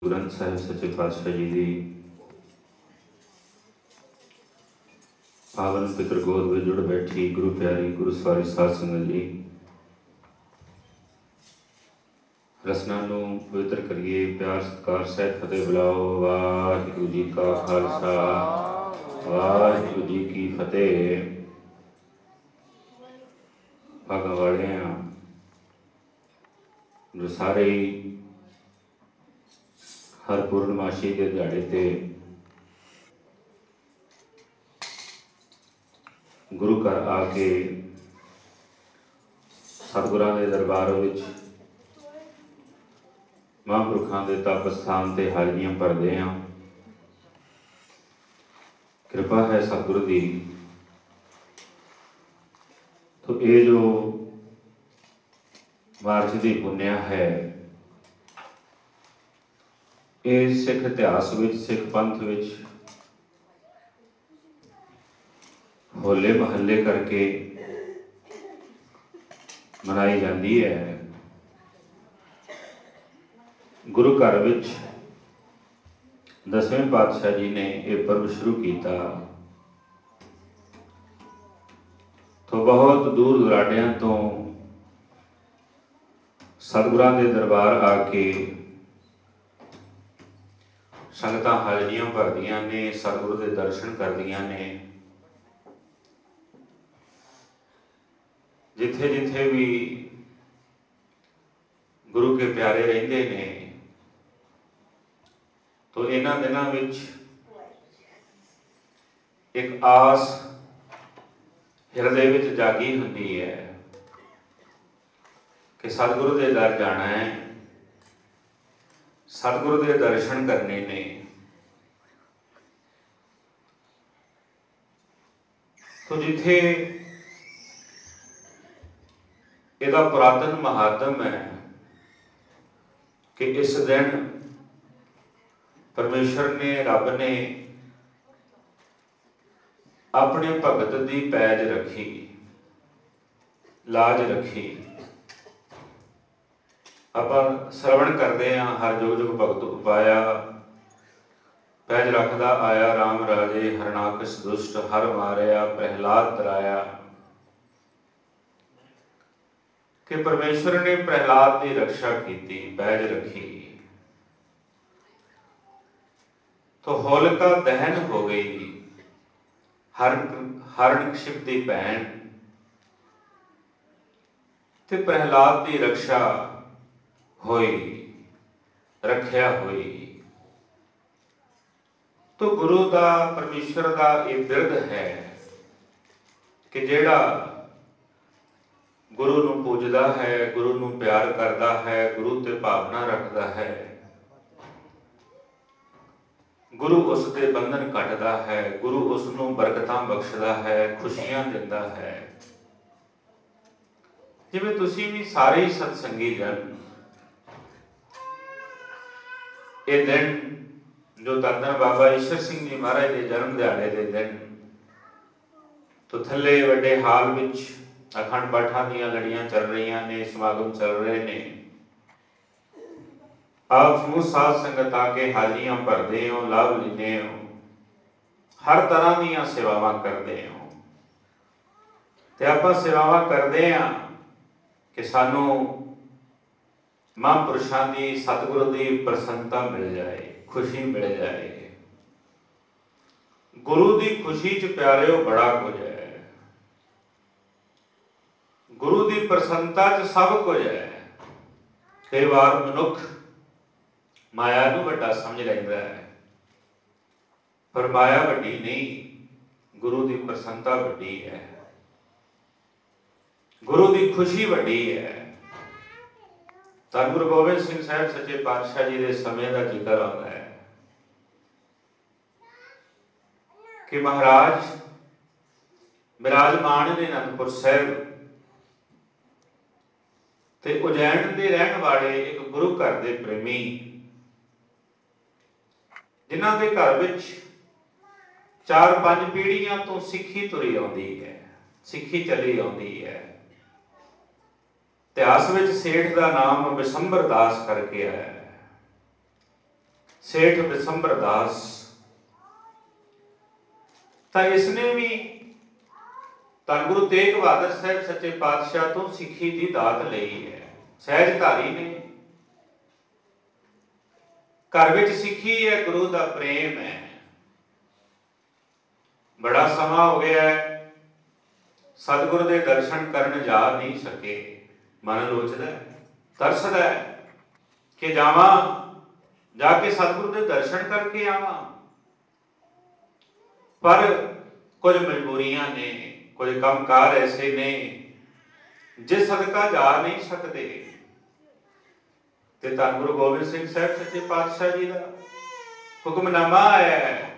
ग्रंथ साहिब सच्चे पातशाह जी की पावन पितर गोद में जुड़ बैठी गुरु प्यारी गुरु सवारी साध संगत जी, रसना नूं पवित्र करिए, प्यार सत्कार सहित फतेह बुलाओ। वाहिगुरू जी का खालसा वाहिगुरू जी की फतेह। भागा वाले हैं जो सारे हर पूर्णमाशी के दिहाड़े ते गुरु घर आके सतगुरां दे दरबार विच महापुरखां दे तप स्थान ते हाजरियां भरदे हैं। कृपा है सतगुरु दी। तो ये जो मार्च की पुण्या है, ये सिख इतिहास विच सिख पंथ विच होले महल्ले करके मनाई जाती है। गुरु घर विच 10वें पातशाह जी ने यह पर्व शुरू किया तो बहुत दूर दुराडियां तो सतगुरां दे दरबार आके संगतां हाजरियां भरदियां ने, सतगुरु के दर्शन करदियां ने। जिथे जिथे भी गुरु के प्यारे रहिंदे ने तो इन्हां दिनां विच एक आस हिरदे विच जागी हुंदी है कि सतगुरु के दर जाना है, सतगुरु के दर्शन करने ने। तो जिथे इसका पुरातन महात्म है कि इस दिन परमेश्वर ने, रब ने अपने भगत की पैज रखी, लाज रखी। आप श्रवण करते हैं, हर जुग जुग भगत उपाया, पैज रखदा आया राम राजे, हरनाकस दुष्ट हर मारिया, प्रहलाद तराया। कि परमेश्वर ने प्रहलाद की रक्षा की, पैज रखी तो होलिका दहन हो गई। हरनक्षिप की भैन ते प्रहलाद की रक्षा हुई, रख्या हुई। तो गुरु का, परमेश्वर का ये बिरद है कि जेड़ा गुरु नूं पूजदा है, गुरु नूं प्यार करता है, गुरु ते भावना रखता है, गुरु उसके बंधन कटदा है, गुरु उसनूं बरकतां बख्शदा है, खुशियां दिंदा है। जिवें तुसीं भी सारे ही सतसंगी जन ये दिन जो धन धन बाबा ईश्वर सिंह जी महाराज के जन्म दिहाड़े के दिन तो थले वड्डे हाल विच अखंड पाठां दीयां लड़ियां चल रही ने, समागम चल रहे ने। आप समूह साध संगत आके हाजरियां भरदे हो, लाभ लेने हो, हर तरह दीयां सेवावां करदे हो। ते आपां सेवावां करदे हां कि सानू महापुरुषां दी, सतगुरु की प्रसन्नता मिल जाए, खुशी मिल जाए। गुरु की खुशी च प्यारे बड़ा कुछ है, गुरु की प्रसन्नता च सब कुछ है। कई बार मनुख माया नूं वड्डा समझ लैंदा है, पर माया वड्डी नहीं, गुरु की प्रसन्नता वड्डी है, गुरु की खुशी वड्डी है। धन गुरु गोबिंद सिंह साहब सच्चे पातशाह जी के समय का जिक्र आता है कि महाराज विराजमान ने अनंदपुर साहिब ते उजैन के रहने वाले एक गुरु घर के प्रेमी, जिन्हां दे घर विच 4-5 पीढ़ियां तो सिक्खी तुरी आउंदी है, सिक्खी चली आउंदी है। इतिहास विच सेठ का नाम बिशंबर दास करके है। ਸੇਠ ਬਿਸੰਬਰ ਦਾਸ। ਤਾਂ ਇਸਨੇ ਵੀ ਧੰਨ ਗੁਰੂ ਤੇਗ ਬਹਾਦਰ ਸਾਹਿਬ ਸੱਚੇ ਪਾਤਸ਼ਾਹ ਤੋਂ ਸਿੱਖੀ ਦੀ ਦਾਤ ਲਈ ਹੈ। ਸਹਿਜਧਾਰੀ ਨੇ, ਘਰ ਵਿੱਚ ਸਿੱਖੀ ਹੈ, ਗੁਰੂ ਦਾ ਪ੍ਰੇਮ ਹੈ। ਬੜਾ ਸਮਾਂ ਹੋ ਗਿਆ ਹੈ, ਸਤਿਗੁਰੂ ਦੇ ਦਰਸ਼ਨ ਕਰਨ ਜਾ ਨਹੀਂ ਸਕੇ। ਮਨ ਲੋਚਦਾ, ਤਰਸਦਾ ਕਿ ਜਾਵਾਂ, ਜਾ ਕੇ ਸਤਿਗੁਰੂ ਦੇ ਦਰਸ਼ਨ ਕਰਕੇ ਆਵਾਂ, ਪਰ ਕੁਝ ਮਜਬੂਰੀਆਂ ਨੇ, ਕੁਝ ਕੰਮਕਾਰ ਐਸੇ ਨੇ ਜਿਸ ਸਦਕਾ ਜਾ ਨਹੀਂ ਸਕਦੇ। ਤੇ ਧੰਨ ਗੁਰੂ ਗੋਬਿੰਦ ਸਿੰਘ ਸਾਹਿਬ ਸੱਚੇ ਪਾਤਸ਼ਾਹ ਜੀ ਦਾ ਹੁਕਮਨਾਮਾ ਆਇਆ ਹੈ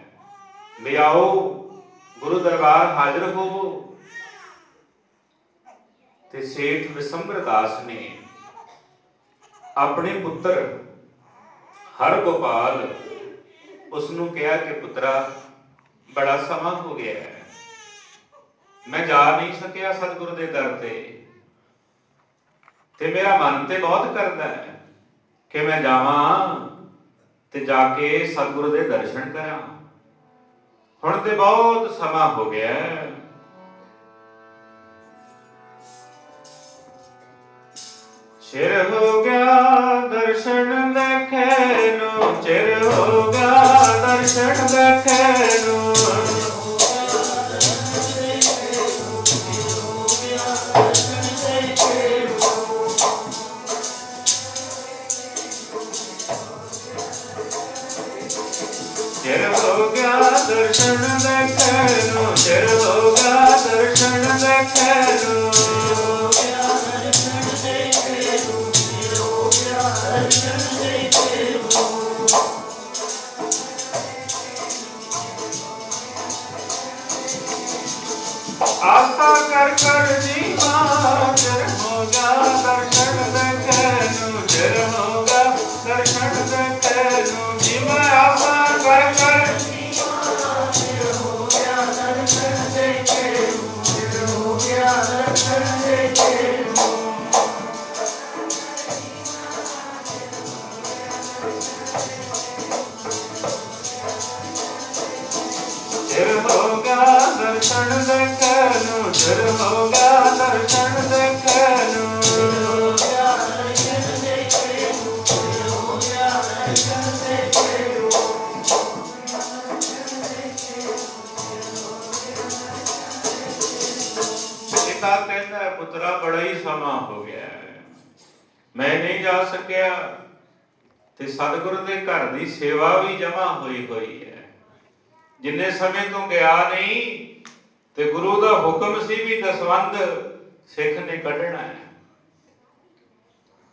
ਵੀ ਆਓ ਗੁਰੂ ਦਰਬਾਰ ਹਾਜ਼ਰ ਹੋਵੋ। ਤੇ ਸੇਠ ਬਿਸੰਬਰ ਦਾਸ ਨੇ ਆਪਣੇ ਪੁੱਤਰ ਹਰਗੋਪਾਲ ਉਸ ਨੂੰ ਕਿਹਾ ਕਿ ਪੁੱਤਰਾ, ਬੜਾ ਸਮਾਂ ਹੋ ਗਿਆ ਹੈ, ਮੈਂ ਜਾ ਨਹੀਂ ਸਕਿਆ ਸਤਿਗੁਰੂ ਦੇ ਦਰ ਤੇ ਮੇਰਾ ਮਨ ਤੇ ਬਹੁਤ ਕਰਦਾ ਹੈ ਕਿ ਮੈਂ ਜਾਵਾਂ ਤੇ ਜਾ ਕੇ ਸਤਿਗੁਰੂ ਦੇ ਦਰਸ਼ਨ ਕਰਾਂ। ਹੁਣ ਤੇ ਬਹੁਤ ਸਮਾਂ ਹੋ ਗਿਆ ਹੈ। ਚਿਰ ਹੋ ਗਿਆ ਦਰਸ਼ਨ ਦੇਖੇ ਨੂੰ, ਚਿਰ ਹੋ ਗਿਆ ਦਰਸ਼ਨ ਦੇਖੇ ਨੂੰ, ਚਿਰ ਹੋ ਗਿਆ ਦਰਸ਼ਨ ਦੇਖੇ ਨੂੰ, ਚਿਰ ਹੋ ਗਿਆ ਦਰਸ਼ਨ ਦੇਖੇ ਨੂੰ, ਆਸਾ ਕਰ ਕਰ ਜੀਵਾਂ, ਚਿਰ ਹੋ ਗਿਆ ਦਰਸ਼ਨ ਦੇਖੇ ਨੂੰ, ਚਿਰ ਹੋ ਗਿਆ ਦਰਸ਼ਨ ਦੇਖੇ ਨੂੰ, ਜੀਵਾਂ ਆਸਾ ਕਰ ਕਰ ਜੀਵਾਂ, ਚਿਰ ਹੋ ਗਿਆ ਦਰਸ਼ਨ ਦੇਖੇ ਨੂੰ, ਚਿਰ ਹੋ ਗਿਆ ਦਰਸ਼ਨ ਦੇਖੇ ਨੂੰ। ਚਿਰ ਹੋ ਗਿਆ ਦਰਸ਼ਨ ਦੇਖੇ ਨੂੰ, ਚਿਰ ਹੋ ਗਿਆ ਦਰਸ਼ਨ ਦੇਖੇ ਨੂੰ, ਚਿਰ ਹੋ ਗਿਆ ਦਰਸ਼ਨ ਦੇਖੇ ਨੂੰ, ਚਿਰ ਹੋ ਗਿਆ ਦਰਸ਼ਨ ਦੇਖੇ ਨੂੰ। ਪਿਤਾ ਕਹਿੰਦਾ ਹੈ, ਪੁੱਤਰਾ ਬੜਾ ਹੀ ਸਮਾਂ ਹੋ ਗਿਆ ਹੈ, ਮੈਂ ਨਹੀਂ ਜਾ ਸਕਿਆ। ਤੇ ਸਤਿਗੁਰੂ ਦੇ ਘਰ ਦੀ ਸੇਵਾ ਵੀ ਜਮਾ ਹੋਈ ਹੋਈ ਹੈ। ਜਿੰਨੇ ਸਮੇਂ ਤੋਂ ਗਿਆ ਨਹੀਂ ਤੇ ਗੁਰੂ ਦਾ ਹੁਕਮ ਸੀ ਵੀ ਦਸਵੰਧ ਸਿੱਖ ਨੇ ਕੱਢਣਾ ਹੈ।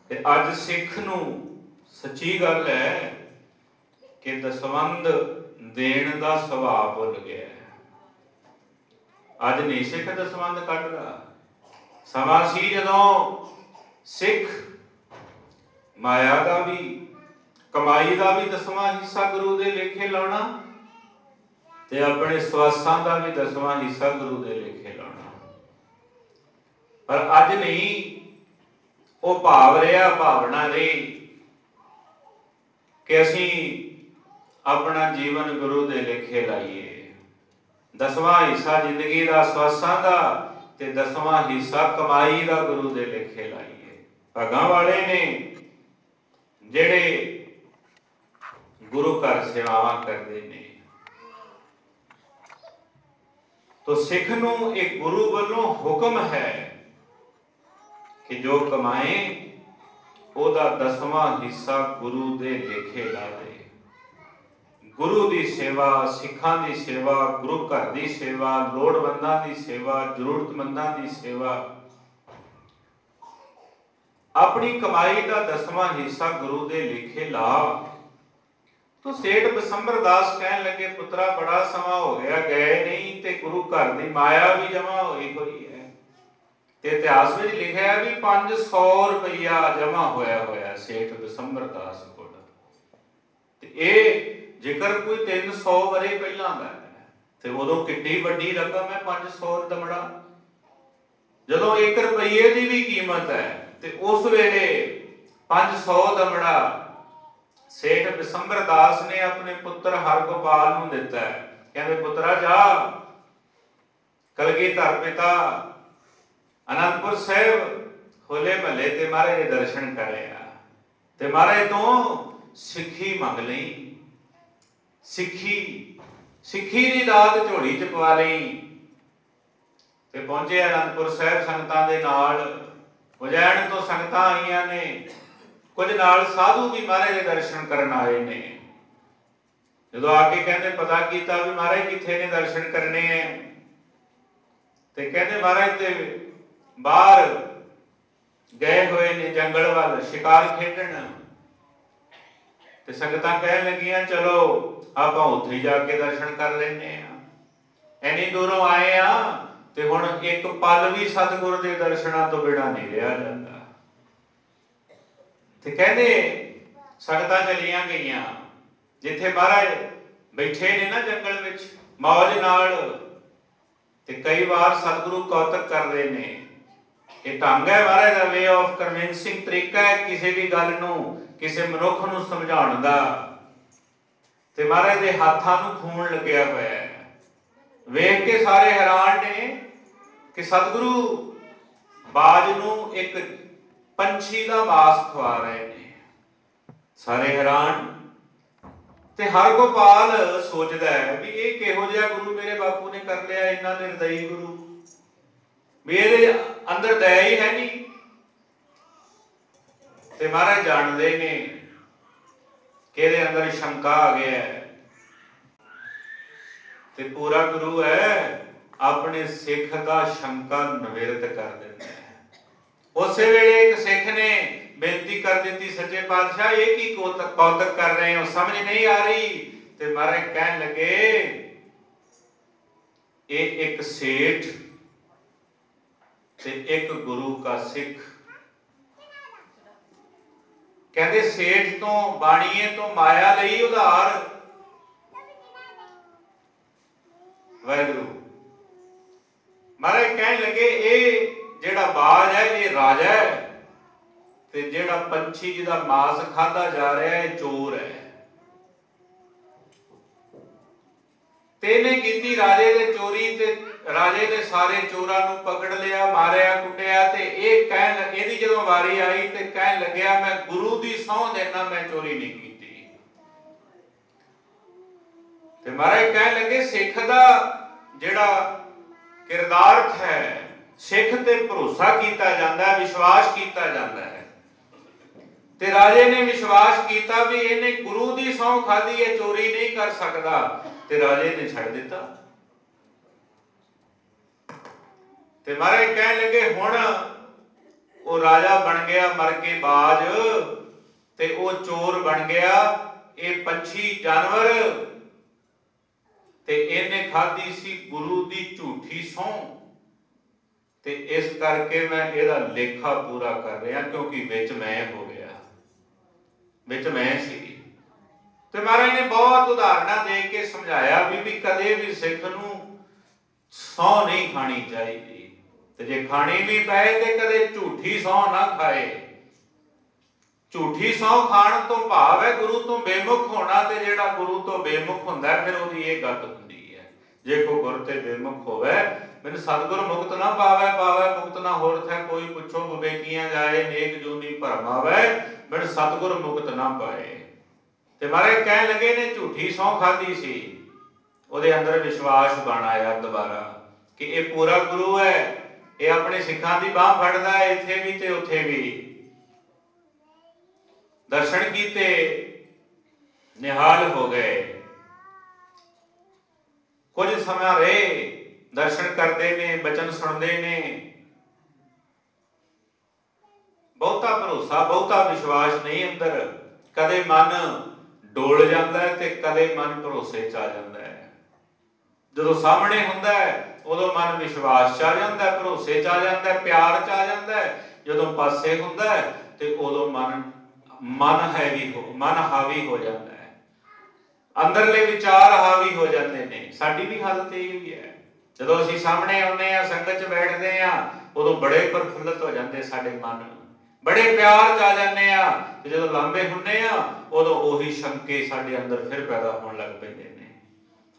ਤੇ ਅੱਜ ਸਿੱਖ ਨੂੰ ਸੱਚੀ ਗੱਲ ਹੈ ਕਿ ਦਸਵੰਧ ਦੇਣ ਦਾ ਸੁਭਾਅ ਭੁੱਲ ਗਿਆ ਹੈ। ਅੱਜ ਨਹੀਂ ਸਿੱਖ ਦਸਵੰਧ ਕੱਢਦਾ। ਸਮਾਂ ਸੀ ਜਦੋਂ ਸਿੱਖ ਮਾਇਆ ਦਾ ਵੀ, ਕਮਾਈ ਦਾ ਵੀ 10ਵਾਂ ਹਿੱਸਾ ਗੁਰੂ ਦੇ ਲੇਖੇ ਲਾਉਣਾ ਤੇ ਆਪਣੇ ਸਵਾਸਾਂ ਦਾ ਵੀ 10ਵਾਂ ਹਿੱਸਾ ਗੁਰੂ ਦੇ ਲੇਖੇ ਲਾਉਣਾ। ਪਰ ਅੱਜ ਨਹੀਂ, ਉਹ ਭਾਵ ਰਿਹਾ, ਭਾਵਨਾ ਰਹੀ ਕਿ ਅਸੀਂ ਆਪਣਾ ਜੀਵਨ ਗੁਰੂ ਦੇ ਲੇਖੇ ਲਾਈਏ। 10ਵਾਂ ਹਿੱਸਾ ਜ਼ਿੰਦਗੀ ਦਾ ਸਵਾਸਾਂ ਦਾ ਤੇ 10ਵਾਂ ਹਿੱਸਾ ਕਮਾਈ ਦਾ ਗੁਰੂ ਦੇ ਲੇਖੇ ਲਾਈਏ। ਭਾਗਾਂ ਵਾਲੇ ਨੇ ਜਿਹੜੇ ਗੁਰੂ ਘਰ ਸੇਵਾਵਾਂ ਕਰਦੇ ਨੇ। ਤੋ ਸਿੱਖ ਨੂੰ ਇੱਕ ਗੁਰੂ ਵੱਲੋਂ ਹੁਕਮ ਹੈ ਕਿ ਜੋ ਕਮਾਏ ਉਹਦਾ 10ਵਾਂ ਹਿੱਸਾ ਗੁਰੂ ਦੇ ਲੇਖੇ ਲਾ ਦੇ। ਗੁਰੂ ਦੀ ਸੇਵਾ, ਸਿੱਖਾਂ ਦੀ ਸੇਵਾ, ਗੁਰੂ ਘਰ ਦੀ ਸੇਵਾ, ਲੋੜਵੰਦਾਂ ਦੀ ਸੇਵਾ, ਜ਼ਰੂਰਤਮੰਦਾਂ ਦੀ ਸੇਵਾ, ਆਪਣੀ ਕਮਾਈ ਦਾ 10ਵਾਂ ਹਿੱਸਾ ਗੁਰੂ ਦੇ ਲੇਖੇ ਲਾ। ਤੋ ਸੇਠ ਬਿਸੰਬਰ ਦਾਸ ਕਹਿਣ ਲੱਗੇ, ਪੁੱਤਰਾ ਬੜਾ ਸਮਾਂ ਹੋ ਗਿਆ, ਗਏ ਨਹੀਂ ਤੇ ਗੁਰੂ ਘਰ ਦੀ ਮਾਇਆ ਵੀ ਜਮਾ ਹੋਈ ਹੋਈ ਹੈ। ਤੇ ਇਤਿਹਾਸ ਵਿੱਚ ਲਿਖਿਆ ਹੈ ਵੀ 500 ਰੁਪਇਆ ਜਮਾ ਹੋਇਆ ਸੇਠ ਬਿਸੰਬਰ ਦਾਸ ਕੋਲ। ਤੇ ਇਹ ਜੇਕਰ ਕੋਈ 300 ਵਰੇ ਪਹਿਲਾਂ ਦਾ ਹੈ ਤੇ ਉਦੋਂ ਕਿੰਨੀ ਵੱਡੀ ਰਕਮ ਹੈ 500 ਦਮੜਾ। ਜਦੋਂ 1 ਰੁਪਏ ਦੀ ਵੀ ਕੀਮਤ ਹੈ ਤੇ ਉਸ ਵੇਲੇ 500 ਦਮੜਾ सेठ बिसंबर दास ने अपने पुत्र हरगोपाल नूं दिता है, कहंदे पुत्रा जा कलगीधर पिता आनंदपुर साहिब होले महल्ले ते महाराज दे दर्शन करिया ते महाराज तो सिक्खी मंग लई, सिक्खी सिक्खी दी दात झोली च पवा लई ते पहुंचे आनंदपुर साहिब संगतां दे नाल। उजैन तो संगतां आईयां ने, कुछ नाल साधु भी महाराज दे दर्शन करन आए ने। जदों आके कहंदे पता कीता भी महाराज किथे ने दर्शन करने हैं ते कहंदे महाराज ते बाहर गए हुए ने जंगल वाल शिकार खेडण। ते संगतां कहन लगियां चलो आपां उत्थे जाके दर्शन कर लेने आ, इन्नी दूरों आए आ ते हुण एक पल भी सतगुर दे दर्शनां तो बिना नहीं रहा जांदा। ते कहंदे संगतां चलियां गईयां जिथे महाराज बैठे ने ना जंगल विच मौज नाल। ते कई बार सतगुरु कौतक करदे ने, ये ढंग है महाराज दा वे ऑफ कन्विंसिंग तरीका है किसी भी गल नूं किसी मनुख नूं समझाउण दा। ते महाराज दे हाथां नूं खून लग्या होया है, वेख के सारे हैरान ने कि सतगुरु बाज नूं एक पंछी दा मांस खवा रहे ने। सारे हैरान ते हरगोपाल सोचदा है भी ये किहो जिहा गुरु मेरे बापू ने कर लिया, इन्ना निर्दयी गुरु, मेरे अंदर दया ही है नहीं। ते महाराज जानदे ने कि इहदे अंदर शंका आ गया है। ते पूरा गुरु है अपने सिख दा शंका निवृत्त कर दिंदा है। उस वेले एक सिख ने बेनती कर दी सच्चे पातशाह ये की कौतक कर रहे हो, समझ नहीं आ रही। ते महाराज कहन लगे एक सेठ ते एक गुरु का सिख। कहते सेठ तो बाणीए तो माया लई उधार, वाहिगुरु महाराज कहन लगे ये जेड़ा बाज है ये राजा है ते जेड़ा पंछी जिहदा मांस खाधा जा रहा है चोर है। तेने कीती राजे दे चोरी ते राजे ने सारे चोरां नूं पकड़ लिया, मारिया कुटिया। ते इह कहन इहदी जदों वारी आई ते कहन लग्या मैं गुरु दी सौं देना मैं चोरी नहीं कीती। ते महाराज कहन लगे सिख दा जेड़ा किरदार्थ है, सिख ते भरोसा कीता जांदा है, विश्वास कीता जांदा है। ते राजे ने विश्वास किया भी इन्हें गुरु दी सौं खाधी है, चोरी नहीं कर सकता। ते राजे ने छड़ दिता। ते महाराज कहन लगे हुण वो राजा बन गया मर के बाज ते वो चोर बन गया ये पंछी जानवर ते इन्हें खाधी सी गुरु दी झूठी सौं। ते इस करके मैं इहदा लेखा पूरा कर रहा क्योंकि विच मैं हो गया, विच मैं सी। ते महाराज ने बहुत उदाहरणा दे के समझाया भी कदे भी सिख नूं सौं नहीं खानी चाहिए ते जे खानी भी पए ते कदे झूठी सौं ना खाए। झूठी सौं खाण तो भाव है गुरु तो बेमुख होना, ते जेड़ा गुरु तो बेमुख हुंदा है फिर ओदी ये गत हुंदी है जे को गुर ते बेमुख होवे मैंने सतगुर मुक्त ना पावे, पावे मुक्त ना होर थे कोई पुछो विवेकियां जाए नेक जूनी भरम आवे मैंने सतगुर मुक्त ना पाए। ते महाराज कहन लगे ने झूठी सौं खाधी सी, ओदे अंदर विश्वास बन आया दोबारा कि ये पूरा गुरु है, ये अपने सिखां दी बांह फड़दा है, इत्थे भी ते उत्थे भी। दर्शन कीते निहाल हो गए, कुछ समय रहे दर्शन करते ने बचन सुनते ने, बहुता भरोसा बहुता विश्वास नहीं अंदर, कदे मन डोल जाता है ते कदे मन भरोसे च आ जाता है। जदों सामने हुंदा है उदों मन विश्वास च आ जाता है, भरोसे च आ जाता है, प्यार च आ जाता है। जदों पासे हुंदा है ते उदों मन हावी हो जाता है, अंदरले विचार हावी हो जाते हैं। साडी भी हालत यही है, जदों असीं सामने आउंदे आ संगत च बैठदे आ उदों बड़े प्रफुल्लित हो जाते साडे मन, बड़े प्यार च आ जाने आ, जो लांबे हुन्ने आ उदों ओही शंके साडे अंदर फिर पैदा होण लग पैंदे ने,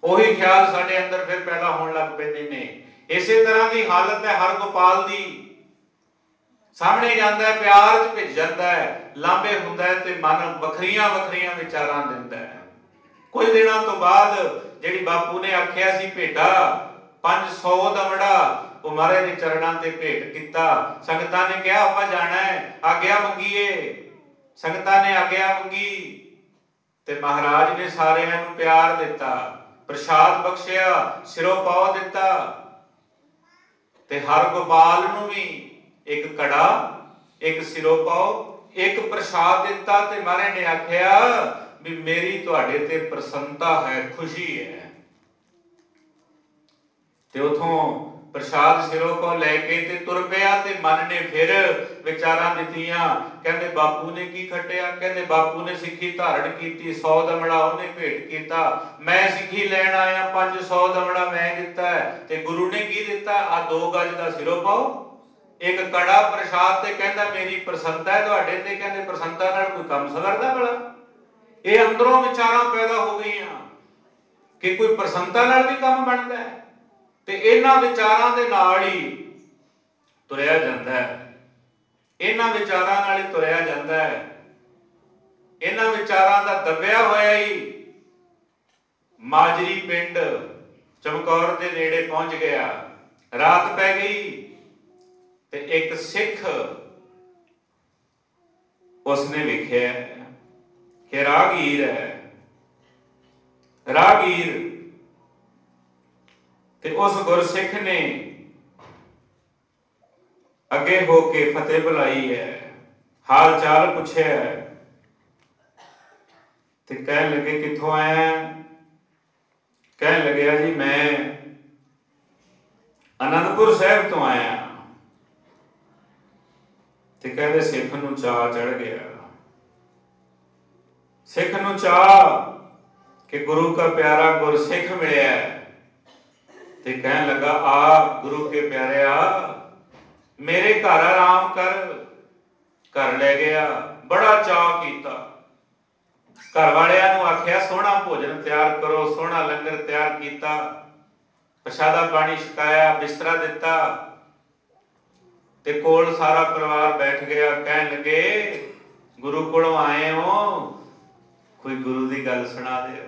ओही ख्याल साडे अंदर फिर पैदा होण लग पैंदे ने। इसे तरह की हालत है हरगोपाल दी। सामने जाता है, प्यार च भिज जाता है, लांबे हुंदा है ते मन वखरियां वखरियां विचारां दिंदा है। कुछ दिनों तो बाद जिहड़ी बापू ने आख्या सी भेटा 500 दमड़ा वो महाराज के चरणों से भेंट किया। संगतां ने कहा आपां जाना है, आग्या मंगीए। संगतां ने आग्या मंगी ते महाराज ने सारियां नूं प्यार दिता, प्रसाद बख्शिया, सिरों पाव दिता ते हरगोपाल नूं भी एक कड़ा, एक सिरों पाव, एक प्रसाद दिता ते महाराज ने आख्या भी मेरी तुहाडे ते प्रसन्नता है, खुशी है। ते उथों प्रसाद सिरों को लैके ते तुर पिया ते मन ने फिर विचारां दित्तियां। कहंदे बापू ने की खटिया, कहंदे बापू ने सिੱਖੀ धारण कीती, 100 दमड़ा उन्हें भेंट कीता, मैं सिੱਖੀ लैण आया 500 दमड़ा मैं दिता है ते गुरु ने की दिता आ 2 गज दा सिरों पाओ, एक कड़ा प्रसाद ते कहंदा मेरी प्रसन्नता है तुहाडे ते। कहंदे प्रसन्नता नाल कोई काम सवरदा भला? ये अंदरों विचारां पैदा हो गईयां कि कोई प्रसन्नता नाल भी काम बनदा है ते इन्हां विचारां दे नाल ही तुरिया जांदा है, इन्हां विचारां नाल ही तुरिया जांदा है। इन्हां विचारां दा दबिया होया ही माजरी पिंड चमकौर दे नेड़े पहुंच गया। रात पै गई ते एक सिख उसने लिखिया कि राहगीर है, राहगीर ते उस गुरसिख ने अगे होके फतेह बुलाई है, हाल चाल पूछे है ते कह लगे किथों आया? कह लगे जी मैं आनंदपुर साहब तो आया। ते कहते सिख नूं चाह चढ़ गया, सिख नूं चाह कि गुरु का प्यारा गुरसिख मिलिया ते कहन लगा आ गुरु के प्यारे आ मेरे घर आराम कर। घर ले गया, बड़ा चाह किया, घर वालियां नूं आख्या सोहना भोजन तैयार करो, सोहना लंगर तैयार किया, प्रसादा पानी छकाया, बिस्तरा दिता ते कोल सारा परिवार बैठ गया। कहन लगे गुरु कोलों आए हो, कोई गुरु की गल सुना दे।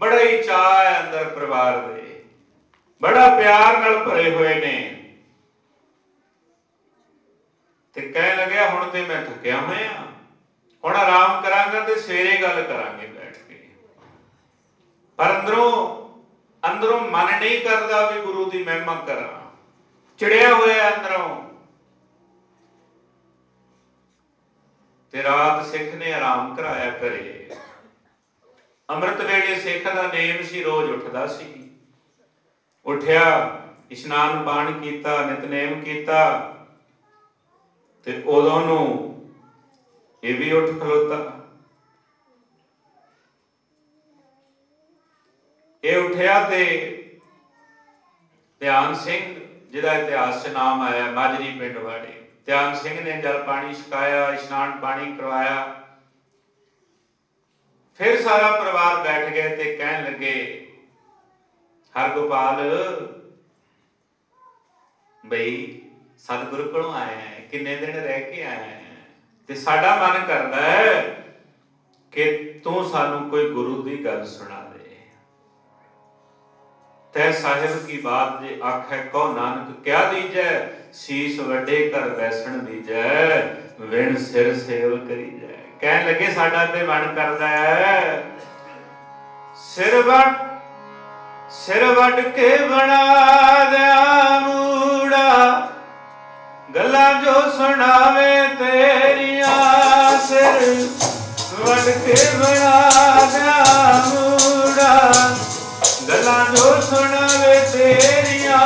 बड़ा ही चाह है अंदर परिवार दे, बड़ा प्यार नाल भरे हुए ने ते कह लगे हुण ते मैं थकिया होया, हुण आराम करांगा ते सवेरे गल करांगे बैठ के। पर अंदरों अंदरों मन नहीं करता भी गुरु की महिमा करा, चिड़िया होया अंदरों। ते रात सिख ने आराम कराया घरे। अमृत वेले सिख का नेम सी, रोज उठदा सी, उठिया इशनान पान किया, नितनेम किया ते उदों नूं ये भी उठ खलोता। ये उठिया ते ध्यान सिंह जिहदा इतिहास च नाम आया माजरी पिंड वाले, ध्यान सिंह ने जल पानी छकाया, इशनान पानी करवाया। फिर सारा परिवार बैठ गए ते कहन लगे हरगोपाल बई सतगुरु कोलों आए हैं, किन्ने दिन रह के आए हैं ते साडा मन करदा है कि तू सानू कोई गुरु की गल सुना दे। तै साहिब की बात जे आखै कहो नानक क्या दीजै, शीस वड्डे कर बैसण दीजै, विण सिर सेव करी जै। कहन लगे साडा ते मन करदा है सिर वड के बना दिया मूड़ा, गल्लां जो सुनावे तेरिया, सिर वड के बना दिया मूड़ा, गल्लां जो सुनावे तेरिया,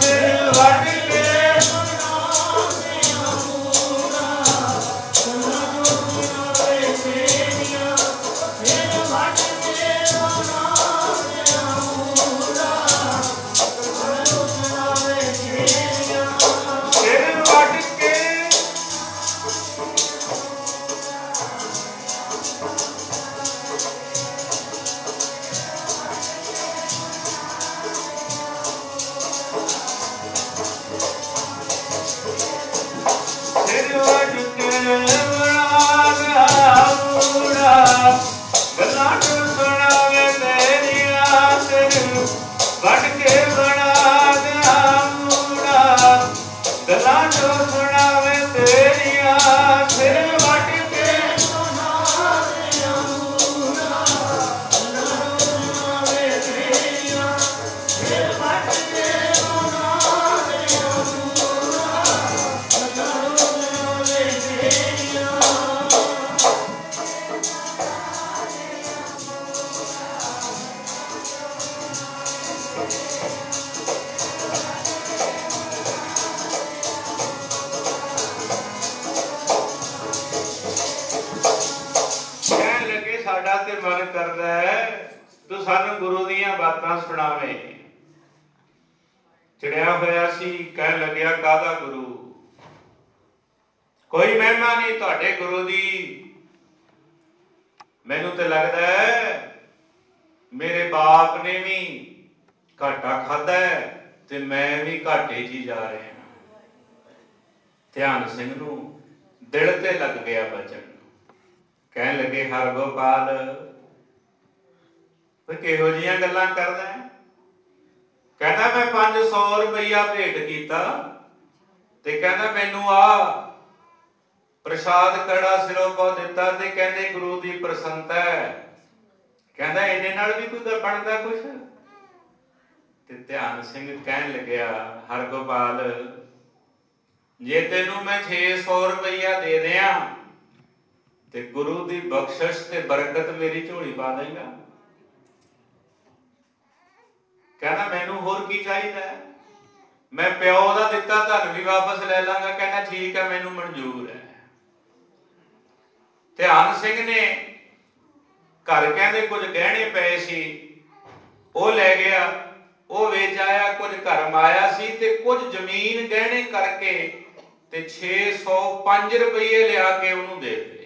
सिर वड के बना दिया मूड़ा, गल्लां जो सुनावे तेरिया, सिर वड के बना दिया मूड़ा, गल्लां जो सुनावे तेरिया, सिर वड के जो सुनावे तेरिया सिर बट के बना दिया मूड़ा गला जो सुनावे तेरिया सिर बट के बना दिया मूड़ा गला जो सुनावे तेरिया सिर बट के बना दिया मूड़ा गला जो सुनावे तेरिया साडा ते मन करदा है तू सानू गुरु दीयां बातां सुणावे। चिड़िया होया सी कहन लग्या कादा गुरु कोई महिमा नहीं तुहाडे गुरु दी। मैनू ते लगदा है मेरे बाप ने भी घाटा खादा है ते मैं भी घाटे च जा रहा। ध्यान सिंह नू दिल ते लग गया बचन। कहन लगे हरगोपाल किहो जिहियां गल्लां करदा है। कहना मैं 500 रुपया भेंट कीता ते कहना मैनू आ प्रसाद कड़ा सिरों पा दिता ते कहंदे गुरु दी प्रसन्नता है। कहंदा इन्ने नाल भी कोई बनदा कुछ। ते ध्यान सिंह कहन लग्या हरगोपाल जे तेनू मैं 600 रुपया दे दियां ते गुरु दी बख्शिश ते बरकत मेरी झोली पा देगा। कहना मैनू होर की चाहिदा है मैं प्यो दा दिता धन भी वापस ले लांगा। कहना ठीक है मैनू मंजूर है। ध्यान सिंह ने घर कहंदे कुछ गहने पे सी वो ले गया वो वेच आया। कुछ घर माया सी ते कुछ जमीन गहने करके ते 605 रुपये लिया के उन्होंने दे दिते।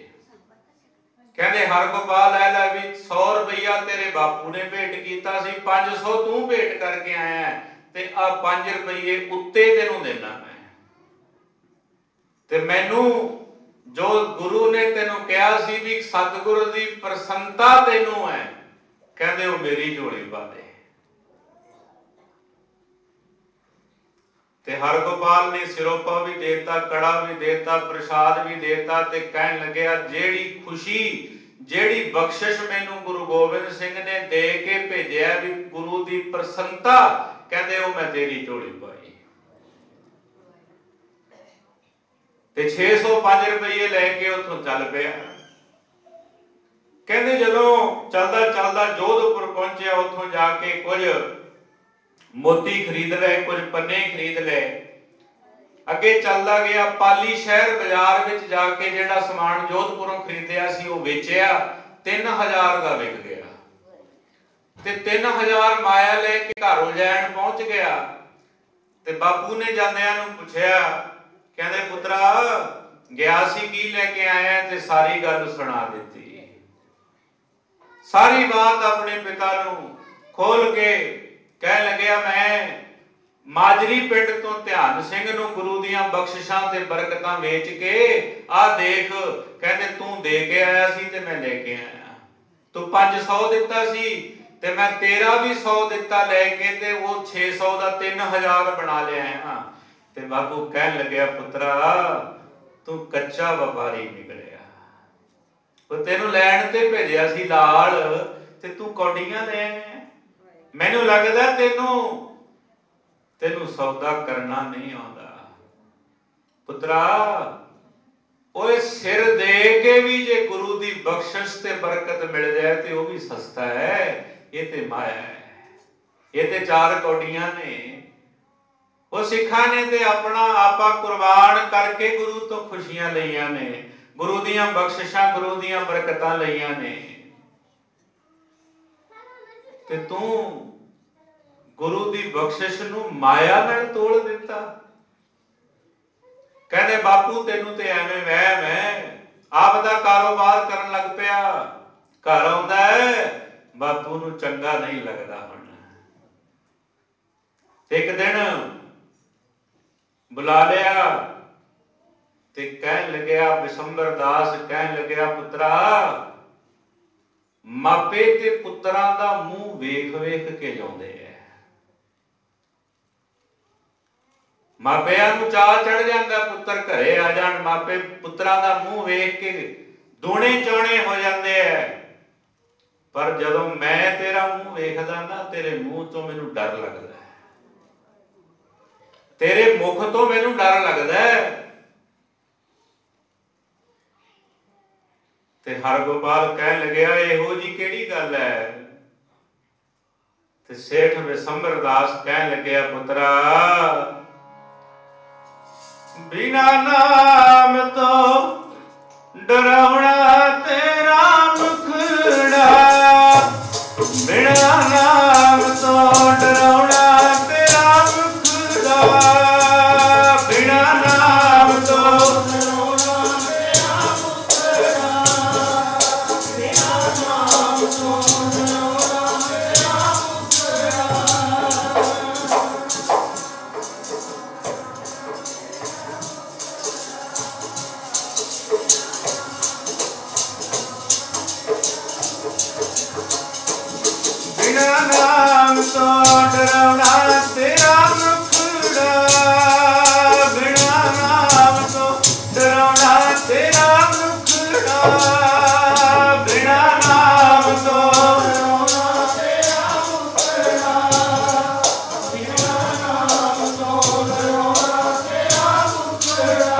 कहते हरगोपाल है ला भी 100 रुपया तेरे बापू ने भेंट किया सी 500 तू भेंट करके आया ते आ 5 रुपये उत्ते तेनू देना मैं। ते मैनू जो गुरु ने तेनू कहा सी भी सतगुरु दी प्रसन्नता तेनू है कहते वो मेरी झोली पा दे। ते हरगोपाल ने सिरोपा भी देता कड़ा भी देता प्रसाद भी देता ते कहन लग्या जेड़ी खुशी जेड़ी बख्शिश मैनू गुरु गोबिंद सिंह ने दे के भेजिया भी गुरु दी प्रसन्नता कहते वो मैं तेरी झोली पाई। ते 605 रुपये लैके उथों चल पिया। कहते जदों चलदा चलदा जोधपुर पहुंचया उथों जाके कुछ मोती खरीद ले कुछ पन्ने खरीद ले। अगे चलदा गया पाली शहर बाजार विच जाके जेड़ा समान जोधपुरों खरीदिया सी वो वेचिया 3000 का विक गया। ते 3000 माया लेके घर उलैण पहुंच गया। ते बापू ने जांदियां नूं पुछया कहंदे पुत्रा गया सी की लेके आया ते सारी गल सुना दित्ती। सारी बात अपने पिता नूं खोल के कह लग्या मैं माजरी पिंड तो ध्यान सिंह नूं गुरु दियां बख्शिशां ते बरकतां वेच के आ देख कहंदे तू दे के आया सी ते मैं लेके आया। तू 500 दिता सी ते मैं तेरा भी 100 दिता लेके ते वो 600 दा 3000 बना लिया हां। ते बापू कहन लग्या पुत्रा तू कच्चा व्यापारी निकलिया। वो तेनू लैण ते भेजिया सी लाल ते तू कौडियां ले आया। मैनू लगदा तेनू तेनू सौदा करना नहीं आंदा। पुत्रा ओए सिर दे के भी जे गुरु दी बख्शिश ते बरकत मिल जाए ते वो भी सस्ता है। ये ते माया है ये ते 4 कौडियां ने। वो सिखा ने ते अपना आपा कुर्बान करके गुरु तो खुशियां लईयां ने गुरु दियां बख्शिशां गुरु दियां बरकतां लईयां ने। ते तू गुरु दी बख्शिश नूं माया नाल तोड़ दिता। कहते बापू तेनू ते एवें वहम है आप दा कारोबार करन लग पिया। घर आउंदा है बापू नूं चंगा नहीं लगदा। हुण एक दिन बुला लिया ते कहन लग्या बिशंबर दास कहन लग्या पुत्रा ਮਾਪੇ ਤੇ ਪੁੱਤਰਾਂ ਦਾ ਮੂੰਹ ਵੇਖ ਵੇਖ ਕੇ ਜਿਉਂਦੇ ਐ। ਮਾਪਿਆਂ ਨੂੰ ਚਾਅ ਚੜ ਜਾਂਦਾ ਪੁੱਤਰ ਘਰੇ ਆ ਜਾਣ, ਮਾਪੇ ਪੁੱਤਰਾਂ ਦਾ ਮੂੰਹ ਵੇਖ ਕੇ ਦੂਣੇ ਚੌਣੇ ਹੋ ਜਾਂਦੇ ਐ। ਪਰ ਜਦੋਂ ਮੈਂ ਤੇਰਾ ਮੂੰਹ ਵੇਖਦਾ ਨਾ, ਤੇਰੇ ਮੂੰਹ ਤੋਂ ਮੈਨੂੰ ਡਰ ਲੱਗਦਾ, ਤੇਰੇ ਮੁਖ ਤੋਂ ਮੈਨੂੰ ਡਰ ਲੱਗਦਾ। ਤੇ ਹਰਗੋਪਾਲ ਕਹਿਣ ਲੱਗਿਆ ਇਹੋ ਜੀ ਕਿਹੜੀ ਗੱਲ ਹੈ? ਤੇ ਸੇਠ ਵਿਸੰਬਰ ਦਾਸ ਕਹਿਣ ਲੱਗਿਆ ਪੁੱਤਰਾ, ਬਿਨਾ ਨਾਮ ਤੋਂ ਡਰਾਉਣਾ ਤੇਰਾ ਮੁਖੜਾ, ਬਿਨਾ ਨਾਮ ਤੋਂ ਡਰਾਉਣਾ ਤੇਰਾ ਮੁਖੜਾ, ਬਿਨਾ ਨਾਮ ਤੋਂ ਡਰਾਉਣਾ ਤੇਰਾ ਮੁਖੜਾ, ਬਿਨਾ ਨਾਮ ਤੋਂ ਡਰਾਉਣਾ ਤੇਰਾ ਮੁਖੜਾ। ਬਿਨਾ ਨਾਮ ਤੋਂ ਡਰਾਉਣਾ ਤੇਰਾ ਮੁਖੜਾ, ਬਿਨਾ ਨਾਮ ਤੋਂ ਡਰਾਉਣਾ ਤੇਰਾ ਮੁਖੜਾ, ਬਿਨਾ ਨਾਮ ਤੋਂ ਡਰਾਉਣਾ ਤੇਰਾ ਮੁਖੜਾ, ਬਿਨਾ ਨਾਮ ਤੋਂ ਡਰਾਉਣਾ ਤੇਰਾ ਮੁਖੜਾ।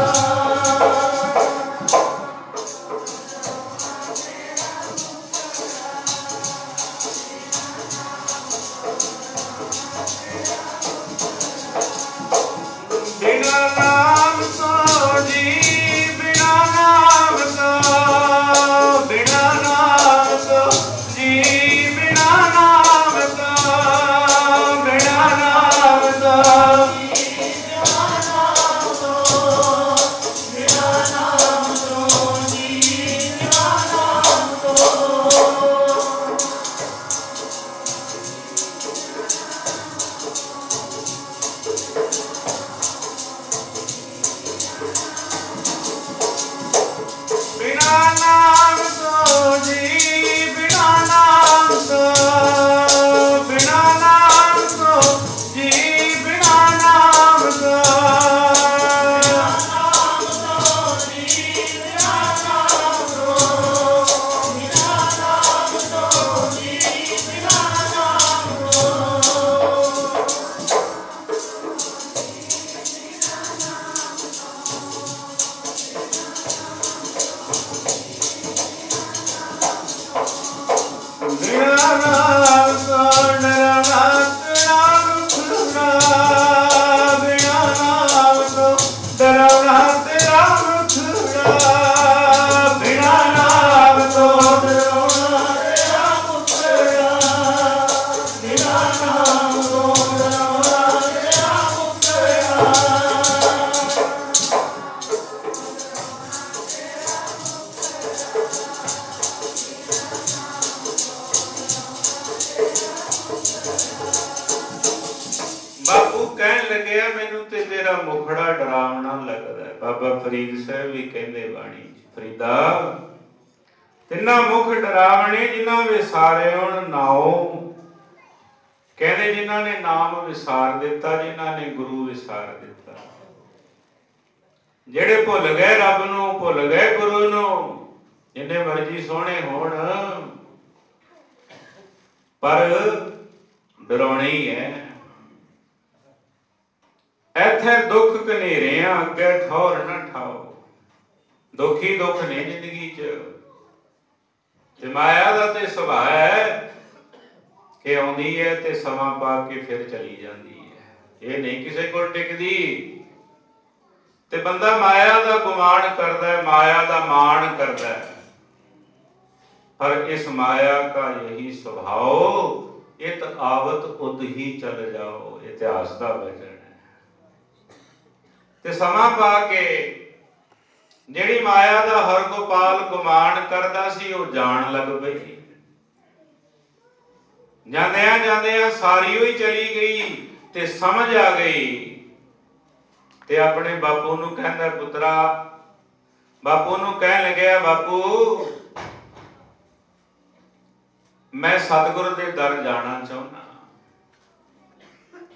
ਬਿਨਾ ਨਾਮ ਤੋਂ ਜੀ, ਬਿਨਾ ਨਾਮ ਤੋਂ, ਬਿਨਾ ਨਾਮ ਤੋਂ ਜੀ, ਬਿਨਾ ਨਾਮ ਤੋਂ, ਬਿਨਾ ਨਾਮ ਤੋਂ, ਬਿਨਾ ਨਾਮ ਤੋਂ, ਬਿਨਾ ਨਾਮ ਤੋਂ ਜੀ, ਬਿਨਾ ਨਾਮ ਤੋਂ। ਬਿਨਾ ਨਾਮ ਤੋਂ ਜੀ, ਬਿਨਾ ਨਾਮ ਤੋਂ, ਬਿਨਾ ਨਾਮ ਤੋਂ ਜੀ, ਬਿਨਾ ਨਾਮ ਤੋਂ, ਬਿਨਾ ਨਾਮ ਤੋਂ ਜੀ, ਬਿਨਾ ਨਾਮ ਤੋਂ, ਬਿਨਾ ਨਾਮ ਤੋਂ ਜੀ, ਬਿਨਾ ਨਾਮ ਤੋਂ। ਬਿਨਾ ਨਾਮ ਤੋਂ ਡਰਾਉਣਾ ਤੇਰਾ ਮੁਖੜਾ, ਬਿਨਾ ਨਾਮ ਤੋਂ ਡਰਾਉਣਾ ਤੇਰਾ ਮੁਖੜਾ, ਬਿਨਾ ਨਾਮ ਤੋਂ ਡਰਾਉਣਾ ਤੇਰਾ ਮੁਖੜਾ, ਬਿਨਾ ਨਾਮ ਤੋਂ ਡਰਾਉਣਾ ਤੇਰਾ ਮੁਖੜਾ। ਬਾਪੂ ਕਹਿਣ ਲੱਗਿਆ ਮੈਨੂੰ ਤੇ ਤੇਰਾ ਮੁਖੜਾ ਡਰਾਵਣਾ ਲੱਗਦਾ। ਬਾਬਾ ਫਰੀਦ ਸਾਹਿਬ ਵੀ ਕਹਿੰਦੇ ਬਾਣੀ ਚ, ਫਰੀਦਾ ਤਿੰਨਾ ਮੁਖ ਡਰਾਵਣੇ ਜਿਨ੍ਹਾਂ ਵਿਸਾਰਿਓਣ ਨਾਉ, ਕਹਿੰਦੇ ਜਿਨ੍ਹਾਂ ਨੇ ਨਾਮ ਵਿਸਾਰ ਦਿੱਤਾ, ਜਿਨ੍ਹਾਂ ਨੇ ਗੁਰੂ ਵਿਸਾਰ ਦਿੱਤਾ, ਜਿਹੜੇ ਭੁੱਲ ਗਏ ਰੱਬ ਨੂੰ, ਭੁੱਲ ਗਏ ਗੁਰੂ ਨੂੰ, ਜਿੰਨੇ ਮਰਜੀ ਸੋਹਣੇ ਹੋਣ ਪਰ ਡਰਾਉਣੇ ਹੀ ਹੈ। ਇੱਥੇ ਦੁੱਖ ਘਨੇਰਿਆਂ ਅੱਗੇ ਠੌਰ ਨਾ ਠਾਓ, ਦੁੱਖ ਹੀ ਦੁੱਖ ਨੇ ਜ਼ਿੰਦਗੀ ਚ। ਤੇ ਮਾਇਆ ਦਾ ਤੇ ਸੁਭਾਅ ਹੈ ਕਿ ਆਉਂਦੀ ਹੈ ਤੇ ਸਮਾਂ ਪਾ ਕੇ ਫਿਰ ਚਲੀ ਜਾਂਦੀ ਹੈ, ਇਹ ਨਹੀਂ ਕਿਸੇ ਕੋਲ ਟਿਕਦੀ। ਤੇ ਬੰਦਾ ਮਾਇਆ ਦਾ ਗੁਮਾਨ ਕਰਦਾ, ਮਾਇਆ ਦਾ ਮਾਣ ਕਰਦਾ, ਪਰ ਇਸ ਮਾਇਆ का यही स्वभाव, इत आवत उद ही चल जाओ, इतिहास का वचन है। ते समा पा के ਜਿਹੜੀ ਮਾਇਆ ਦਾ ਹਰਗੋਪਾਲ ਗੁਮਾਨ ਕਰਦਾ ਸੀ ਉਹ ਜਾਣ ਲੱਗ ਪਈ। ਜਾਂਦਿਆਂ ਜਾਂਦਿਆਂ ਸਾਰੀ ਹੋਈ ਚਲੀ ਗਈ ਤੇ ਸਮਝ ਆ ਗਈ ਤੇ ਆਪਣੇ ਬਾਪੂ ਨੂੰ ਕਹਿੰਦਾ, ਪੁੱਤਰਾ, ਬਾਪੂ ਨੂੰ ਕਹਿਣ ਲੱਗਿਆ, ਬਾਪੂ मैं सतगुर दे दर जाना चाहुंदा।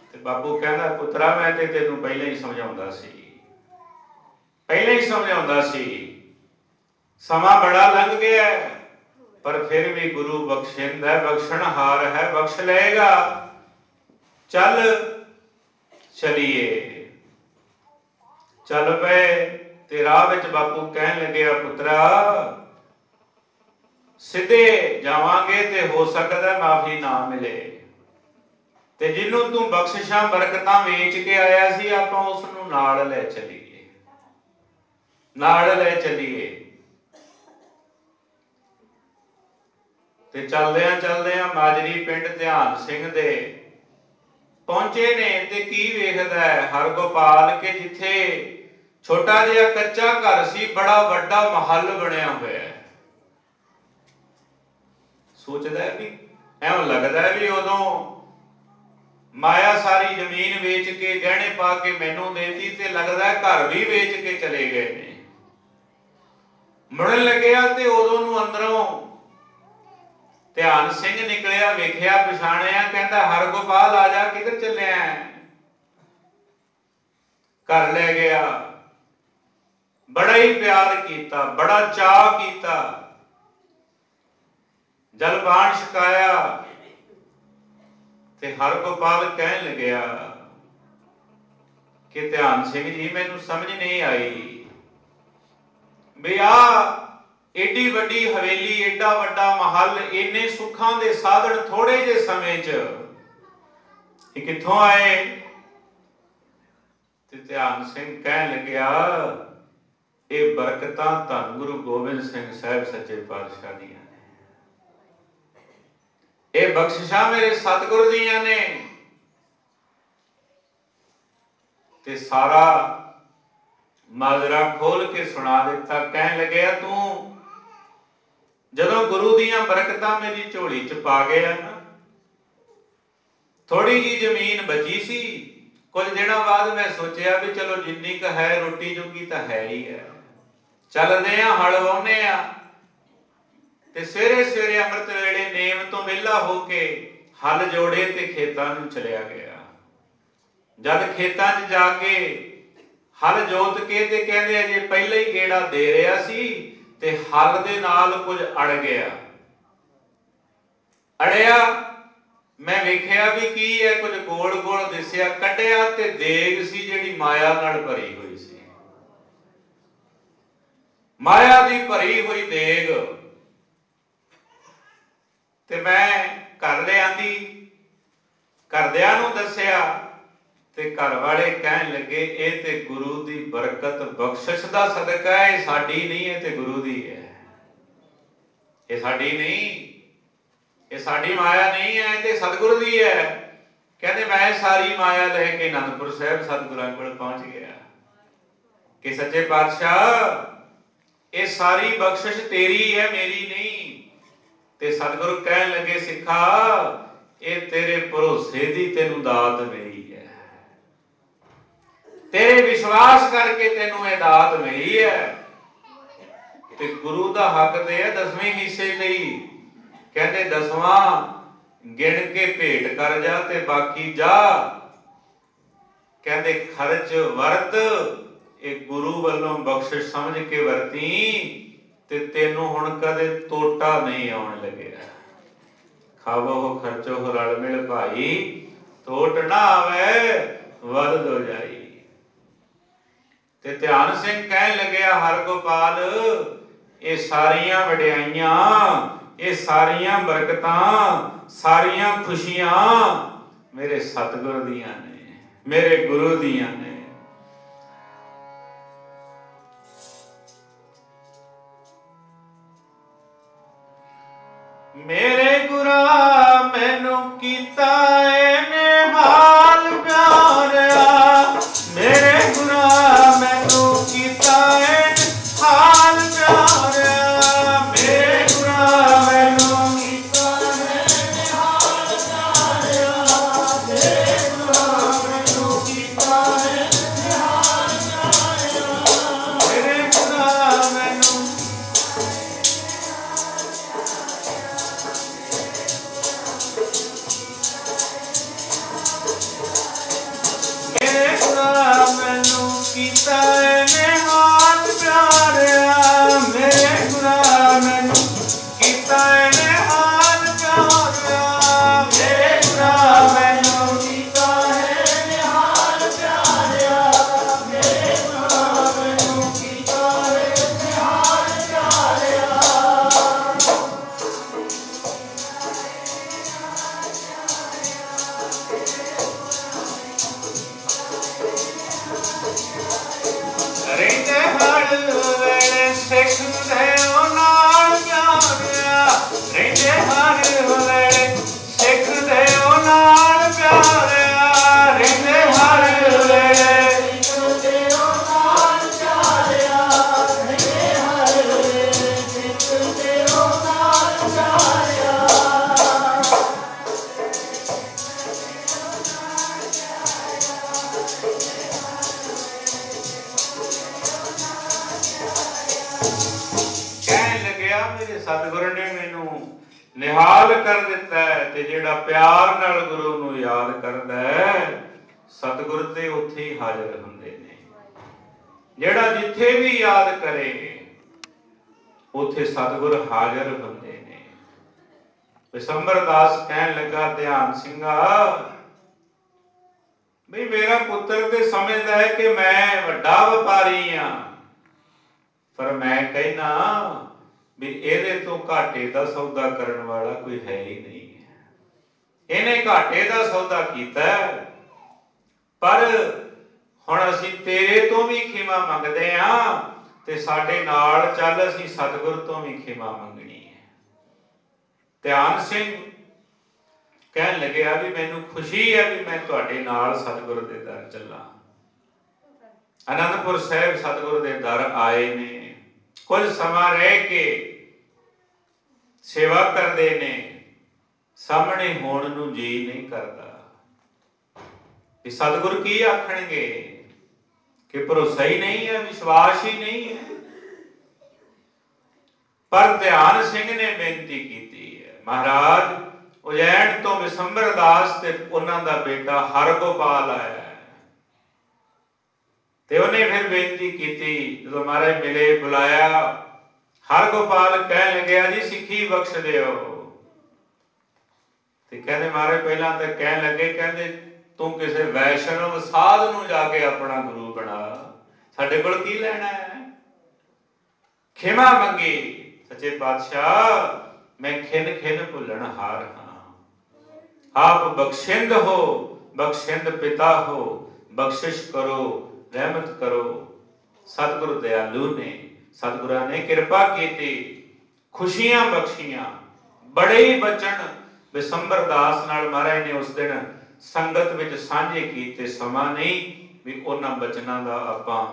ते बापू कहंदा पुत्रा मैं ते तेनू पहले ही समझाउंदा सी, पहले ही समझाउंदा सी। समा बड़ा लंघ गया है पर फिर भी गुरु बख्शिंदा है, बख्शणहार है, बख्श लेगा। चल चलिए चल पे। ते राह विच बापू कहन लगे पुत्रा सीधे जावांगे ते हो सकदा माफी ना मिले। ते जिन्हों तू बख्शिशां बरकतां वेच के आया सी आपां उसनूं नाल लै चलीए, नाल लै चलीए। ते चलदियां चलदियां माजरी पिंड ध्यान सिंह दे पहुंचे ने। ते की वेखदा है हरगोपाल के जिथे छोटा जिहा कच्चा घर सी बड़ा वड्डा महल बनिया होया है। सोचदा है भी ऐवें लगदा है भी उदों माया सारी जमीन वेच के गहने पा के मैनू देती, ते लगदा है घर भी वेच के चले गए ने। मुड़न लग्या ते उदों नूं अंदरों ध्यान सिंह निकलिया, वेखिया पछाणिया, कहंदा हरगोपाल आ जा किधर चलिया है। घर ले गया, बड़ा ही प्यार किया, बड़ा चाह किया, जलपान छकाया। ते हरगोपाल कहन लग्या कि ध्यान सिंह जी मैनू समझ नहीं आई भी आ एडी वड्डी हवेली, एडा वड्डा महल, इन्ने सुखां दे साधन थोड़े जे समय च कित्थों आए। ते ध्यान सिंह कहन लग्या ये बरकतां धन गुरु गोबिंद सिंह साहब सच्चे पातशाह दियां ने, ये बख्शिशां मेरे सतगुर दियां ने। ते सारा माजरा खोल के सुना दिता। कहन लग्या तू जदों गुरु दियां बरकतां मेरी झोली च पा गया ना, थोड़ी जी जमीन बची सी, कुछ दिनों बाद मैं सोचा भी चलो जिन्नी क है रोटी जोगी तो है ही है, चलदे आ हल वाहुंदे आ। ते सवेरे सवेरे अमृत वेले नेम तो विहला होके हल जोड़े ते खेतां नूं चलिया गया। जद खेतां च जाके हल जोत के ते कहंदे अजे पहले ही गेड़ा दे रहा सी ते हल दे नाल कुछ अड़ गया। अड़िया मैं वेखिया भी की है, कुछ गोल गोल दिसिया, कड्डिया ते देग सी जिहड़ी माया नाल भरी हुई सी, माया दी भरी हुई देग। ते मैं घर लिआंदी, घरदिआं नूं दसिया ते घर वाले कहन लगे ये ते गुरु दी बरकत बख्शिश दा सदका है, साडी नहीं है ते गुरु दी है। ये साडी नहीं, ये साडी माया नहीं है, ते सतगुरु दी है। कहते मैं सारी माया लेके आनंदपुर साहब सतगुरां कोल पहुंच गया कि सच्चे पातशाह ये सारी बख्शिश तेरी है, मेरी नहीं। ते सतगुरु कहन लगे सिखा ये तेरे भरोसे दी तेनू दात मिली है, तेरे विश्वास करके तेनू ये दात मिली है। ते गुरु दा हक ते है 10वें हिस्से नहीं, कहते 10वां गिण के भेंट कर जा ते बाकी जा। कहते खर्च वरत ये गुरु वालों बख्शिश समझ के वरती ते तेनू हुण कदे तोटा नहीं आउण लगेगा। खावो हो खर्चो हो रल मिल भाई, तोट ना आवे वध हो जाई। ते ध्यान सिंह कहन लग्या हरगोपाल ये सारियां वडियाइयां, ये सारियां बरकतां, सारियां खुशियां मेरे सतगुर दियां ने, मेरे गुरु दियां ने। मेरे गुरा मैनू कीता इने हाल प्यारा, मेरे गुरा मैनू कीता इने हाल प्यारा, मेरे गुरा मैनू कीता इने हाल प्यारा, मेरे गुरा मैनू कीता इने हाल प्यारा, मेरे गुरा मैनू ਨਿਹਾਲ ਕਰ ਦਿੱਤਾ ਹੈ। ਤੇ ਜਿਹੜਾ ਪਿਆਰ ਨਾਲ ਗੁਰੂ ਨੂੰ ਯਾਦ ਕਰਦਾ ਹੈ, ਸਤਿਗੁਰ ਤੇ ਉੱਥੇ ਹੀ ਹਾਜ਼ਰ ਹੁੰਦੇ ਨੇ। ਜਿਹੜਾ ਜਿੱਥੇ ਵੀ ਯਾਦ ਕਰੇ ਉੱਥੇ ਸਤਿਗੁਰ ਹਾਜ਼ਰ ਹੁੰਦੇ ਨੇ। ਵਿਸੰਬਰ ਦਾਸ ਕਹਿਣ ਲੱਗਾ, ਧਿਆਨ ਸਿੰਘਾ ਬਈ ਮੇਰਾ ਪੁੱਤਰ ਤੇ ਸਮਝਦਾ ਹੈ ਕਿ ਮੈਂ ਵੱਡਾ ਵਪਾਰੀ ਹਾਂ, ਪਰ ਮੈਂ ਕਹਿਣਾ ਵੀ ਇਹਦੇ ਤੋਂ ਘਾਟੇ ਦਾ ਸੌਦਾ ਕਰਨ ਵਾਲਾ ਕੋਈ ਹੈ ਹੀ ਨਹੀਂ। ਇਹਨੇ ਘਾਟੇ ਦਾ ਸੌਦਾ ਕੀਤਾ, ਪਰ ਹੁਣ ਅਸੀਂ ਤੇਰੇ ਤੋਂ ਵੀ ਖਿਮਾ ਮੰਗਦੇ ਹਾਂ ਤੇ ਸਾਡੇ ਨਾਲ ਚੱਲ, ਅਸੀਂ ਸਤਿਗੁਰ ਤੋਂ ਵੀ ਖਿਮਾ ਮੰਗਣੀ ਹੈ। ਧਿਆਨ ਸਿੰਘ ਕਹਿਣ ਲੱਗਿਆ ਵੀ ਮੈਨੂੰ ਖੁਸ਼ੀ ਹੈ ਵੀ ਮੈਂ ਤੁਹਾਡੇ ਨਾਲ ਸਤਿਗੁਰ ਦੇ ਦਰ ਚੱਲਾਂ। ਅਨੰਦਪੁਰ ਸਾਹਿਬ ਸਤਿਗੁਰ ਦੇ ਦਰ ਆਏ ਨੇ, ਕੁਝ ਸਮਾਂ ਰਹਿ ਕੇ ਸੇਵਾ ਕਰਦੇ ਨੇ, ਸਾਹਮਣੇ ਹੋਣ ਨੂੰ ਜੀ ਨਹੀਂ ਕਰਦਾ ਕਿ ਸਤਿਗੁਰ ਕੀ ਆਖਣਗੇ, ਕਿ ਭਰੋਸਾ ਹੀ ਨਹੀਂ ਹੈ, ਵਿਸ਼ਵਾਸ ਹੀ ਨਹੀਂ ਹੈ। ਪਰ ਧਿਆਨ ਸਿੰਘ ਨੇ ਬੇਨਤੀ ਕੀਤੀ ਹੈ, ਮਹਾਰਾਜ ਉਜੈਨ ਤੋਂ ਵਿਸੰਬਰ ਦਾਸ ਤੇ ਉਹਨਾਂ ਦਾ ਬੇਟਾ ਹਰਗੋਪਾਲ ਆਇਆ ਤੇ ਉਹਨੇ ਫਿਰ ਬੇਨਤੀ ਕੀਤੀ। ਜਦੋਂ ਮਹਾਰਾਜ ਮਿਲੇ, ਬੁਲਾਇਆ, ਹਰਗੋਪਾਲ ਕਹਿਣ ਲੱਗਿਆ ਜੀ ਸਿੱਖੀ ਬਖਸ਼ ਦਿਓ। ਤੇ ਕਹਿੰਦੇ ਮਹਾਰਾਜ ਪਹਿਲਾਂ ਤਾਂ ਕਹਿਣ ਲੱਗੇ, ਕਹਿੰਦੇ ਤੂੰ ਕਿਸੇ ਵੈਸ਼ਨਵ ਸਾਧ ਨੂੰ ਜਾ ਕੇ ਆਪਣਾ ਗੁਰੂ ਬਣਾ, ਸਾਡੇ ਕੋਲ ਕੀ ਲੈਣਾ ਹੈ। ਖਿਮਾ ਮੰਗੀ, ਸੱਚੇ ਪਾਤਸ਼ਾਹ ਮੈਂ ਖਿੰਨ ਖਿੰਨ ਭੁੱਲਣ ਹਾਰ ਹਾਂ, ਆਪ ਬਖਸ਼ਿੰਦ ਹੋ, ਬਖਸ਼ਿੰਦ ਪਿਤਾ ਹੋ, ਬਖਸ਼ਿਸ਼ ਕਰੋ, ਰਹਿਮਤ ਕਰੋ। ਸਤਿਗੁਰੂ ਦਇਆਲੂ ਨੇ, ਸਤਿਗੁਰਾਂ ਨੇ ਕਿਰਪਾ ਕੀਤੀ, ਖੁਸ਼ੀਆਂ ਬਖਸ਼ੀਆਂ। ਬੜੇ ਹੀ ਬਚਨ ਵਿਸੰਬਰ ਦਾਸ ਨਾਲ ਮਹਾਰਾਜ ਨੇ ਉਸ ਦਿਨ ਸੰਗਤ ਵਿੱਚ ਸਾਂਝੇ ਕੀਤੇ। ਸਮਾਂ ਨਹੀਂ ਵੀ ਉਹਨਾਂ ਬਚਨਾਂ ਦਾ ਆਪਾਂ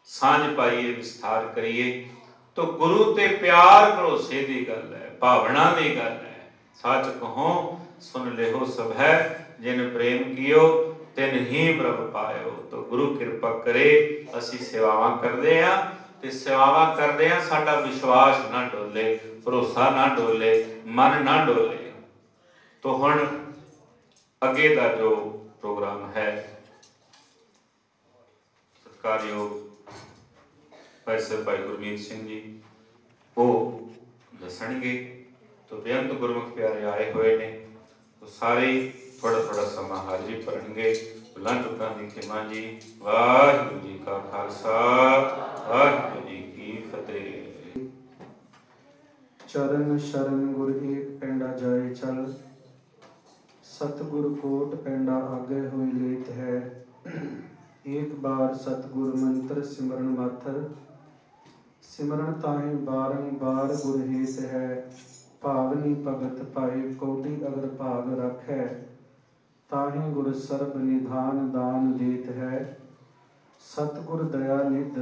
ਸਾਂਝ ਪਾਈਏ, ਵਿਸਥਾਰ ਕਰੀਏ। ਤਾਂ ਗੁਰੂ ਤੇ ਪਿਆਰ ਭਰੋਸੇ ਦੀ ਗੱਲ ਹੈ, ਭਾਵਨਾ ਦੀ ਗੱਲ ਹੈ। ਸੱਚ ਕਹੋ ਸੁਨ ਲਿਓ ਸਭ ਹੈ, ਜਿਨ ਪ੍ਰੇਮ ਕੀਓ ਤਿਨ ਹੀ ਪ੍ਰਭ ਪਾਇਓ। ਤਾਂ ਗੁਰੂ ਕਿਰਪਾ ਕਰੇ। ਅਸੀਂ ਸੇਵਾਵਾਂ ਕਰਦੇ ਹਾਂ ਤੇ ਸੇਵਾਵਾਂ ਕਰਦੇ ਹਾਂ, ਸਾਡਾ ਵਿਸ਼ਵਾਸ ਨਾ ਡੋਲੇ, ਭਰੋਸਾ ਨਾ ਡੋਲੇ, ਮਨ ਨਾ ਡੋਲੇ। ਤਾਂ ਹੁਣ ਅੱਗੇ ਦਾ ਜੋ ਪ੍ਰੋਗਰਾਮ ਹੈ, ਸਤਿਕਾਰਯੋਗ ਭਾਈ ਸਾਹਿਬ ਭਾਈ ਗੁਰਮੀਤ ਸਿੰਘ ਜੀ ਉਹ ਦੱਸਣਗੇ। ਤਾਂ ਬੇਅੰਤ ਗੁਰਮੁਖ ਪਿਆਰੇ ਆਏ ਹੋਏ ਨੇ, ਤਾਂ ਸਾਰੇ ਥੋੜਾ ਥੋੜਾ ਸਮਾਂ ਹਾਜ਼ਰੀ ਭਰਨਗੇ। ਭੁੱਲਾਂ ਚੁੱਕਾਂ ਦੀ ਖਿਮਾ ਜੀ। ਵਾਹਿਗੁਰੂ ਜੀ ਕਾ ਖਾਲਸਾ, ਵਾਹਿਗੁਰੂ ਜੀ ਕੀ ਫਤਿਹ। ਚਰਨ ਸ਼ਰਨ ਗੁਰ ਏਕ ਪੈਂਡਾ ਜਾਏ ਚਲ, ਸਤਿਗੁਰ ਕੋਟ ਪੈਂਡਾ ਆਗੇ ਹੋਈ ਲੇਤ ਹੈ। ਏਕ ਬਾਰ ਸਤਿਗੁਰ ਮੰਤਰ ਸਿਮਰਨ ਮਾਤਰ, ਸਿਮਰਨ ਤਾਹੇ ਬਾਰੰਬਾਰ ਗੁਰ ਹੇਤ ਹੈ। ਭਾਵਨੀ ਭਗਤ ਪਾਏ ਕੋਟੀ ਅਗਰ ਭਾਗ ਰੱਖੈ, ਤਾਹੇ ਗੁਰ ਸਰਬ ਨਿਧਾਨ ਦਾਨ ਦੇਤ ਹੈ। ਸਤਿਗੁਰ ਦਇਆ ਨਿਧ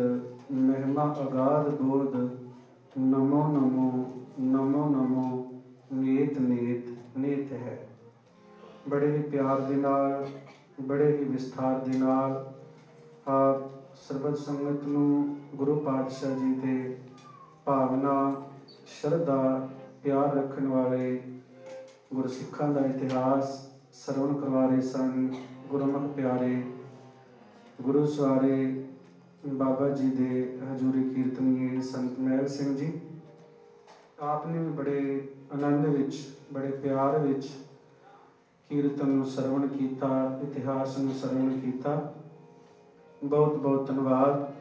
ਮਹਿਮਾ ਅਗਾਧ ਬੋਧ, ਨਮੋ ਨਮੋ ਨਮੋ ਨਮੋ ਨੇਤ ਨੇਤ ਨੇਤ ਹੈ। ਬੜੇ ਹੀ ਪਿਆਰ ਦੇ ਨਾਲ, ਬੜੇ ਹੀ ਵਿਸਥਾਰ ਦੇ ਨਾਲ ਆਪ ਸਰਬਤ ਸੰਗਤ ਨੂੰ ਗੁਰੂ ਪਾਤਸ਼ਾਹ ਜੀ ਤੇ ਭਾਵਨਾ, ਸ਼ਰਧਾ, ਪਿਆਰ ਰੱਖਣ ਵਾਲੇ ਗੁਰਸਿੱਖਾਂ ਦਾ ਇਤਿਹਾਸ ਸਰਵਣ ਕਰਵਾ ਰਹੇ ਸਨ। ਗੁਰਮੁਖ ਪਿਆਰੇ ਗੁਰੂ ਸਵਾਰੇ ਬਾਬਾ ਜੀ ਦੇ ਹਜ਼ੂਰੀ ਕੀਰਤਨੀਏ ਸੰਤ ਮਹਿਲ ਸਿੰਘ ਜੀ, ਆਪ ਨੇ ਵੀ ਬੜੇ ਆਨੰਦ ਵਿੱਚ, ਬੜੇ ਪਿਆਰ ਵਿੱਚ ਕੀਰਤਨ ਨੂੰ ਸਰਵਣ ਕੀਤਾ, ਇਤਿਹਾਸ ਨੂੰ ਸਰਵਣ ਕੀਤਾ। ਬਹੁਤ ਬਹੁਤ ਧੰਨਵਾਦ।